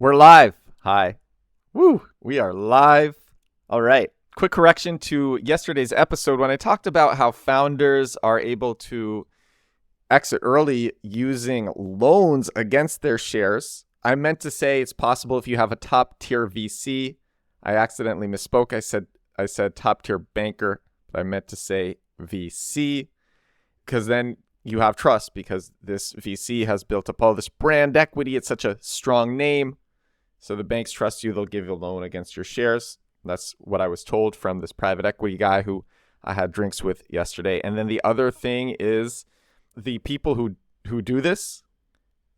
We're live. Hi. Woo. We are live. All right. Quick correction to yesterday's episode when I talked about how founders are able to exit early using loans against their shares. I meant to say it's possible if you have a top tier VC. I accidentally misspoke. I said top tier banker, but I meant to say VC, because then you have trust because this VC has built up all this brand equity. It's such a strong name. So the banks trust you. They'll give you a loan against your shares. That's what I was told from this private equity guy who I had drinks with yesterday. And then the other thing is the people who do this,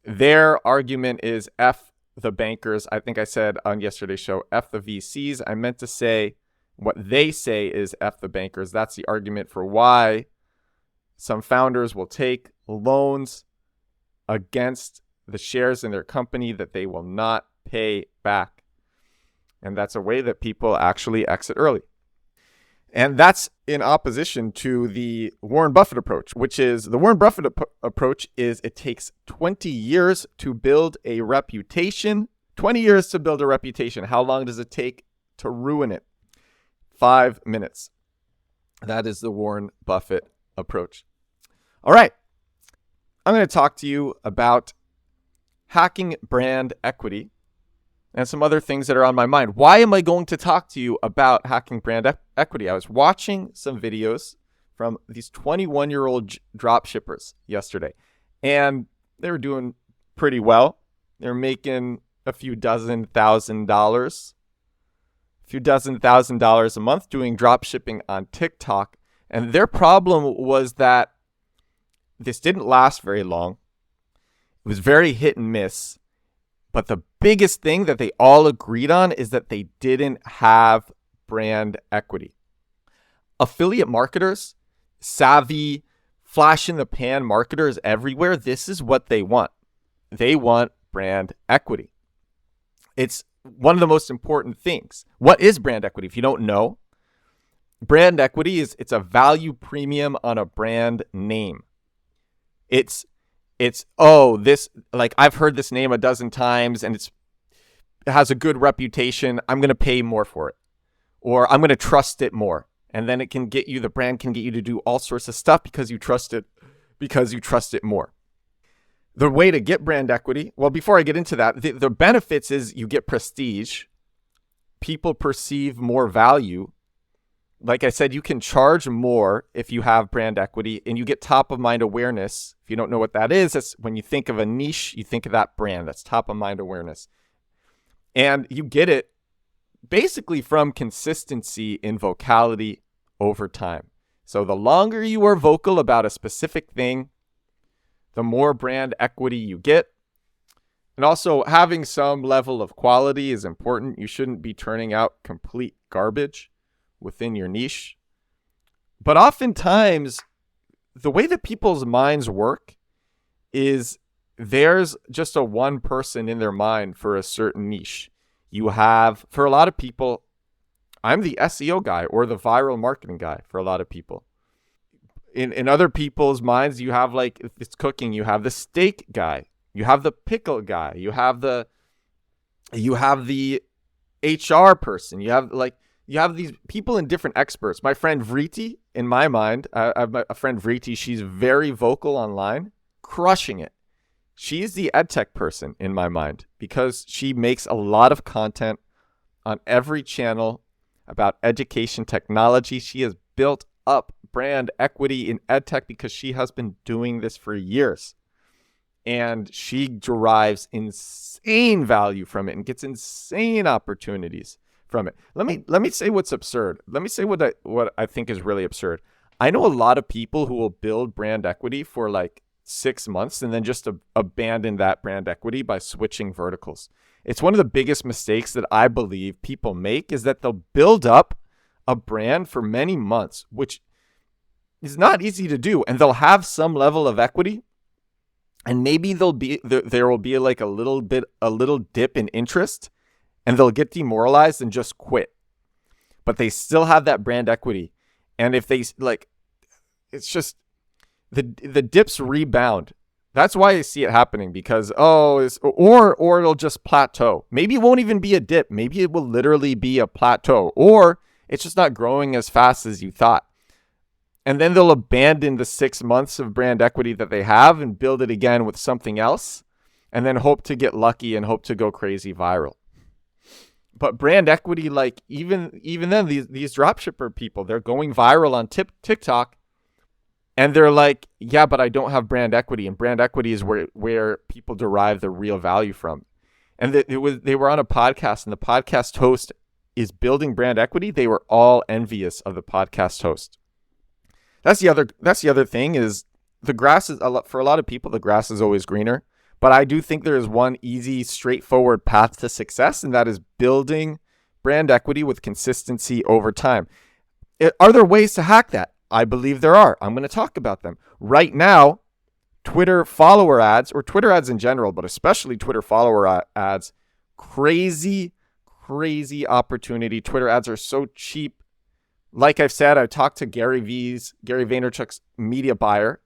their argument is F the bankers. I think I said on yesterday's show, F the VCs. I meant to say what they say is F the bankers. That's the argument for why some founders will take loans against the shares in their company that they will not pay back. And that's a way that people actually exit early. And that's in opposition to the Warren Buffett approach, which is the Warren Buffett approach is it takes 20 years to build a reputation. 20 years to build a reputation. How long does it take to ruin it? 5 minutes. That is the Warren Buffett approach. All right. I'm going to talk to you about hacking brand equity and some other things that are on my mind. Why am I going to talk to you about hacking brand equity? I was watching some videos from these 21-year-old dropshippers yesterday, and they were doing pretty well. They're making a few dozen thousand dollars a month doing dropshipping on TikTok. And their problem was that this didn't last very long. It was very hit and miss. But the biggest thing that they all agreed on is that they didn't have brand equity. Affiliate marketers, savvy, flash in the pan marketers everywhere, this is what they want. They want brand equity. It's one of the most important things. What is brand equity? If you don't know, brand equity it's a value premium on a brand name. It's this, like, I've heard this name a dozen times and it has a good reputation. I'm going to pay more for it, or I'm going to trust it more. And then the brand can get you to do all sorts of stuff because you trust it more. The way to get brand equity, well, before I get into that, the benefits is you get prestige. People perceive more value. Like I said, you can charge more if you have brand equity, and you get top of mind awareness. If you don't know what that is, that's when you think of a niche, you think of that brand. That's top of mind awareness. And you get it basically from consistency in vocality over time. So the longer you are vocal about a specific thing, the more brand equity you get. And also having some level of quality is important. You shouldn't be turning out complete garbage within your niche. But oftentimes, the way that people's minds work is there's just a one person in their mind for a certain niche. You have, for a lot of people, I'm the SEO guy or the viral marketing guy for a lot of people. In other people's minds, you have, like, if it's cooking, you have the steak guy, you have the pickle guy, you have the HR person, you have these people in different experts. My friend Vriti, in my mind, I have a friend Vriti, she's very vocal online, crushing it. She's the edtech person in my mind because she makes a lot of content on every channel about education technology. She has built up brand equity in edtech because she has been doing this for years. And she derives insane value from it and gets insane opportunities from it. Let me say what's absurd. Let me say what I think is really absurd. I know a lot of people who will build brand equity for like 6 months and then just abandon that brand equity by switching verticals. It's one of the biggest mistakes that I believe people make is that they'll build up a brand for many months, which is not easy to do, and they'll have some level of equity, and maybe there will be like a little dip in interest, and they'll get demoralized and just quit. But they still have that brand equity, and if they it's just the dips rebound That's why I see it happening, because or it'll just plateau. Maybe it won't even be a dip. Maybe it will literally be a plateau, or it's just not growing as fast as you thought. And then they'll abandon the 6 months of brand equity that they have and build it again with something else, and then hope to get lucky and hope to go crazy viral. But brand equity, like even then, these dropshipper people, they're going viral on TikTok. And they're like, yeah, but I don't have brand equity. And brand equity is where people derive the real value from. And they were on a podcast, and the podcast host is building brand equity. They were all envious of the podcast host. That's the other thing, is the grass is for a lot of people, the grass is always greener. But I do think there is one easy, straightforward path to success, and that is building brand equity with consistency over time. Are there ways to hack that? I believe there are. I'm going to talk about them. Right now, Twitter follower ads, or Twitter ads in general, but especially Twitter follower ads, crazy opportunity. Twitter ads are so cheap. Like I've said, I talked to Gary Vaynerchuk's media buyer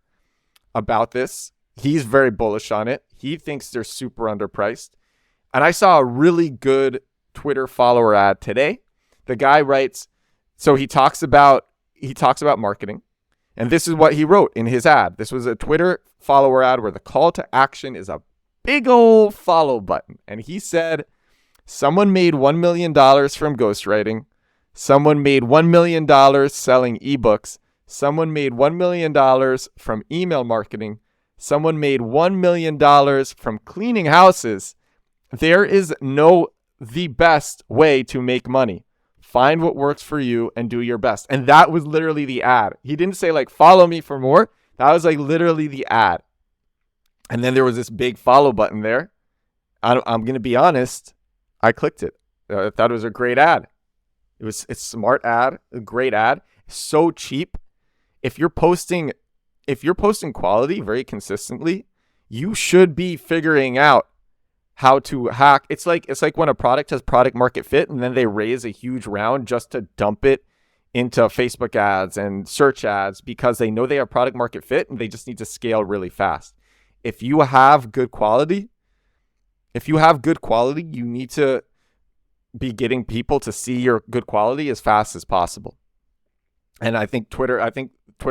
about this. He's very bullish on it. He thinks they're super underpriced. And I saw a really good Twitter follower ad today. The guy writes, so he talks about marketing, and this is what he wrote in his ad. This was a Twitter follower ad where the call to action is a big old follow button. And he said, someone made $1 million from ghostwriting. Someone made $1 million selling ebooks. Someone made $1 million from email marketing. Someone made $1 million from cleaning houses. There is the best way to make money. Find what works for you and do your best. And that was literally the ad. He didn't say like, follow me for more. That was like literally the ad. And then there was this big follow button there. I'm going to be honest. I clicked it. I thought it was a great ad. It's a smart ad, a great ad, so cheap. If you're posting quality very consistently, you should be figuring out how to hack. It's like when a product has product market fit, and then they raise a huge round just to dump it into Facebook ads and search ads because they know they have product market fit and they just need to scale really fast. If you have good quality, you need to be getting people to see your good quality as fast as possible. And I think Twitter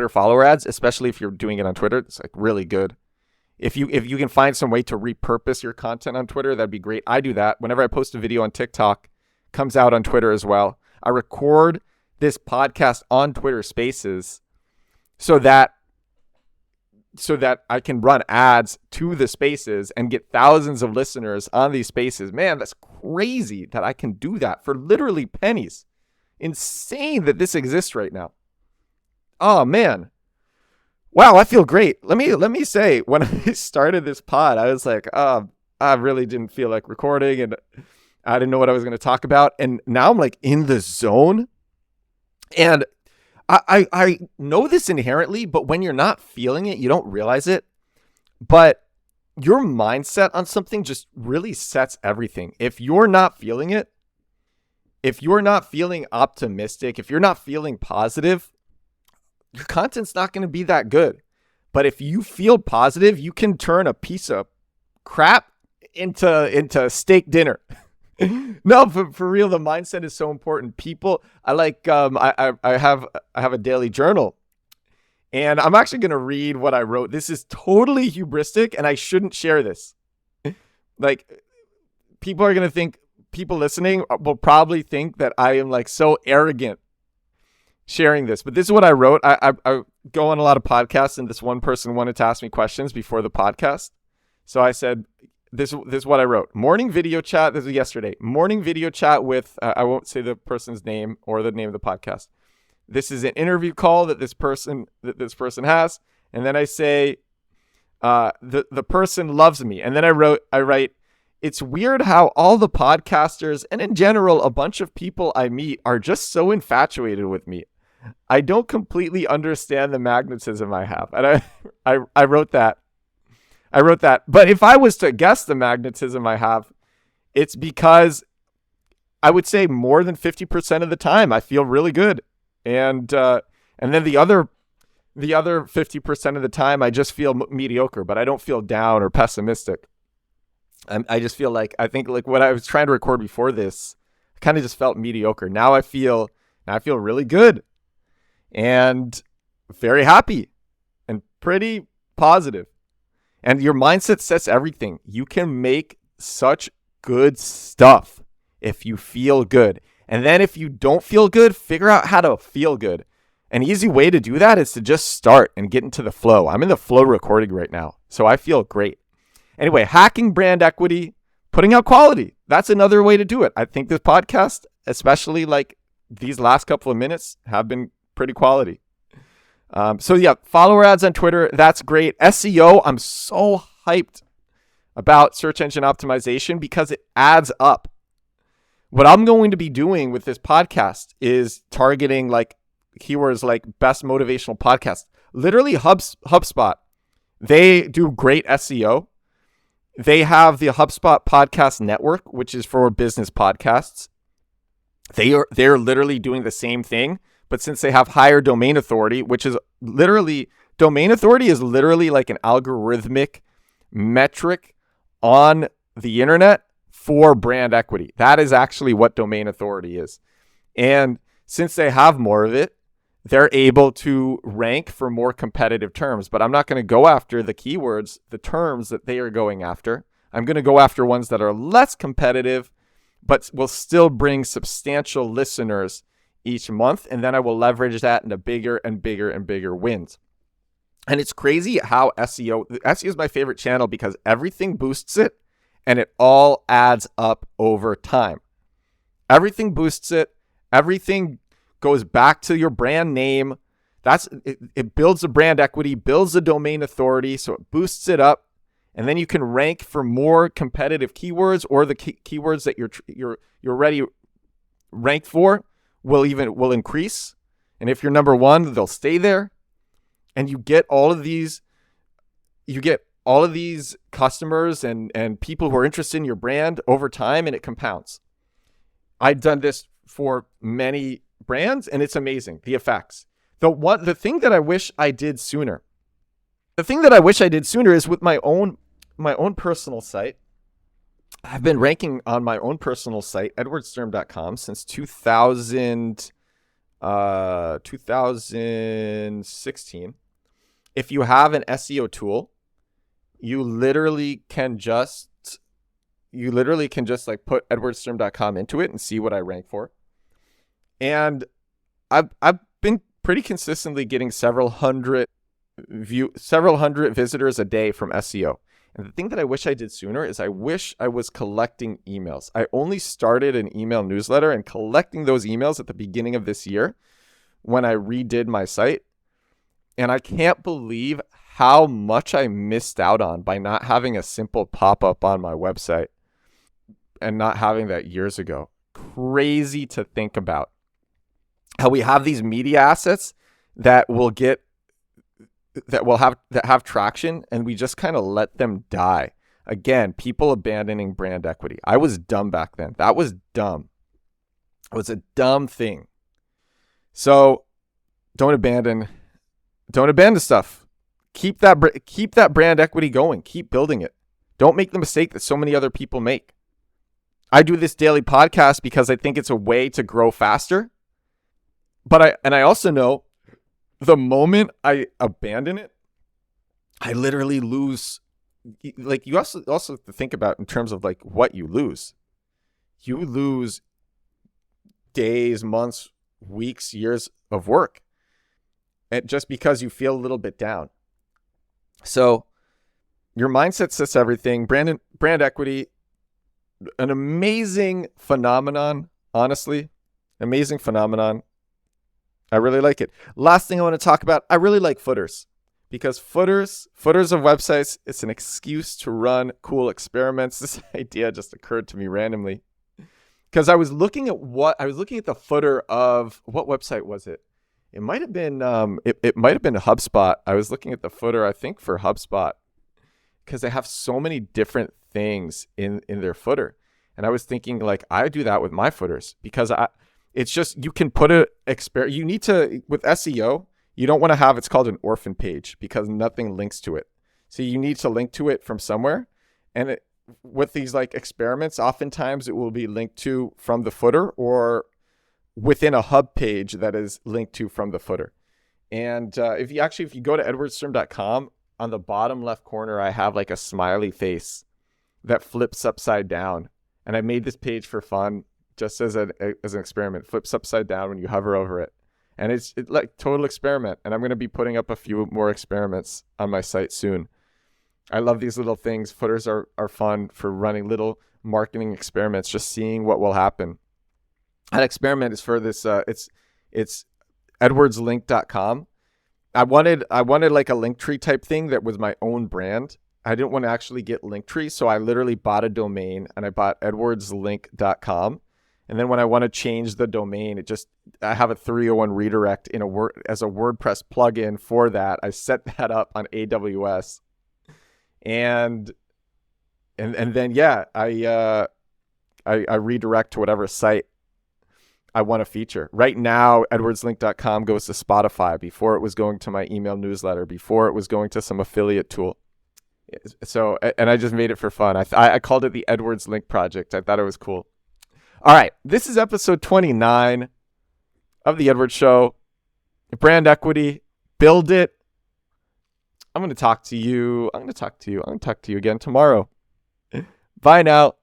follower ads, especially if you're doing it on Twitter, it's like really good. If you can find some way to repurpose your content on Twitter, that'd be great. I do that. Whenever I post a video on TikTok, it comes out on Twitter as well. I record this podcast on Twitter Spaces so that I can run ads to the Spaces and get thousands of listeners on these Spaces. Man, that's crazy that I can do that for literally pennies. Insane that this exists right now. Oh, man. Wow, I feel great. Let me say, when I started this pod, I was like, I really didn't feel like recording, and I didn't know what I was going to talk about. And now I'm like in the zone. And I know this inherently, but when you're not feeling it, you don't realize it. But your mindset on something just really sets everything. If you're not feeling it, if you're not feeling optimistic, if you're not feeling positive, your content's not going to be that good. But if you feel positive, you can turn a piece of crap into steak dinner. No, for real, the mindset is so important. People, I have a daily journal, and I'm actually going to read what I wrote. This is totally hubristic, and I shouldn't share this. Like, people listening will probably think that I am like so arrogant sharing this, but this is what I wrote. I go on a lot of podcasts, and this one person wanted to ask me questions before the podcast. So I said, this is what I wrote. Morning video chat. This was yesterday. Morning video chat with, I won't say the person's name or the name of the podcast. This is an interview call that this person has. And then I say, the person loves me. And then I write, it's weird how all the podcasters and in general, a bunch of people I meet are just so infatuated with me. I don't completely understand the magnetism I have. And I wrote that. But if I was to guess the magnetism I have, it's because I would say more than 50% of the time I feel really good. And then the other The other 50% of the time, I just feel mediocre, but I don't feel down or pessimistic. I just feel like, I think like what I was trying to record before this, I kind of just felt mediocre. Now I feel really good and very happy and pretty positive. And your mindset sets everything. You can make such good stuff if you feel good. And then if you don't feel good, figure out how to feel good. An easy way to do that is to just start and get into the flow. I'm in the flow recording right now, so I feel great. Anyway, hacking brand equity, putting out quality. That's another way to do it. I think this podcast, especially like these last couple of minutes, have been pretty quality. So yeah, follower ads on Twitter. That's great. SEO, I'm so hyped about search engine optimization because it adds up. What I'm going to be doing with this podcast is targeting like keywords like best motivational podcast. Literally HubSpot. They do great SEO. They have the HubSpot Podcast Network, which is for business podcasts. They're literally doing the same thing, but since they have higher domain authority, which is literally, domain authority is literally like an algorithmic metric on the internet for brand equity. That is actually what domain authority is. And since they have more of it, they're able to rank for more competitive terms. But I'm not going to go after the keywords, the terms that they are going after. I'm going to go after ones that are less competitive, but will still bring substantial listeners each month. And then I will leverage that into bigger and bigger and bigger wins. And it's crazy how SEO is my favorite channel because everything boosts it and it all adds up over time. Everything boosts it. Everything goes back to your brand name. It builds the brand equity, builds the domain authority, so it boosts it up, and then you can rank for more competitive keywords, or the keywords that you're already ranked for will increase. And if you're number one, they'll stay there, and you get all of these customers and people who are interested in your brand over time, and it compounds. I've done this for many brands, and it's amazing, the effects. The thing that I wish I did sooner. The thing that I wish I did sooner is with my own personal site. I've been ranking on my own personal site, edwardsturm.com, since 2016. If you have an SEO tool, you literally can just like put edwardsturm.com into it and see what I rank for. And I've been pretty consistently getting several hundred visitors a day from SEO. And the thing that I wish I did sooner is I wish I was collecting emails. I only started an email newsletter and collecting those emails at the beginning of this year when I redid my site. And I can't believe how much I missed out on by not having a simple pop-up on my website and not having that years ago. Crazy to think about. How we have these media assets that have traction, and we just kind of let them die. Again, people abandoning brand equity. I was dumb back then. That was dumb. It was a dumb thing. So don't abandon stuff. Keep that brand equity going. Keep building it. Don't make the mistake that so many other people make. I do this daily podcast because I think it's a way to grow faster. But I also know the moment I abandon it, I literally lose. Like, you also have to think about in terms of like what you lose. You lose days, months, weeks, years of work, and just because you feel a little bit down. So your mindset sets everything. Brand equity, an amazing phenomenon, honestly. Amazing phenomenon. I really like it. Last thing I want to talk about, I really like footers, because footers of websites, it's an excuse to run cool experiments. This idea just occurred to me randomly because I was looking at the footer of, what website was it? It might have been it might have been HubSpot. I was looking at the footer, I think, for HubSpot, because they have so many different things in their footer. And I was thinking, like, I do that with my footers, because it's just, you can put you need to, with SEO, You don't want to have, it's called an orphan page because nothing links to it. So you need to link to it from somewhere. And with these like experiments, oftentimes it will be linked to from the footer or within a hub page that is linked to from the footer. And if you go to edwardstrom.com, on the bottom left corner, I have like a smiley face that flips upside down. And I made this page for fun, just as an experiment. Flips upside down when you hover over it. And it's like total experiment. And I'm going to be putting up a few more experiments on my site soon. I love these little things. Footers are fun for running little marketing experiments, just seeing what will happen. That experiment is for this. It's edwardslink.com. I wanted like a Linktree type thing that was my own brand. I didn't want to actually get Linktree, so I literally bought a domain and I bought edwardslink.com. And then when I want to change the domain, I have a 301 redirect as a WordPress plugin for that. I set that up on AWS, and then I redirect to whatever site I want to feature. Right now, edwardslink.com goes to Spotify. Before it was going to my email newsletter. Before it was going to some affiliate tool. So, and I just made it for fun. I called it the Edwards Link Project. I thought it was cool. All right, this is episode 29 of The Edwards Show. Brand equity, build it. I'm going to talk to you again tomorrow. Bye now.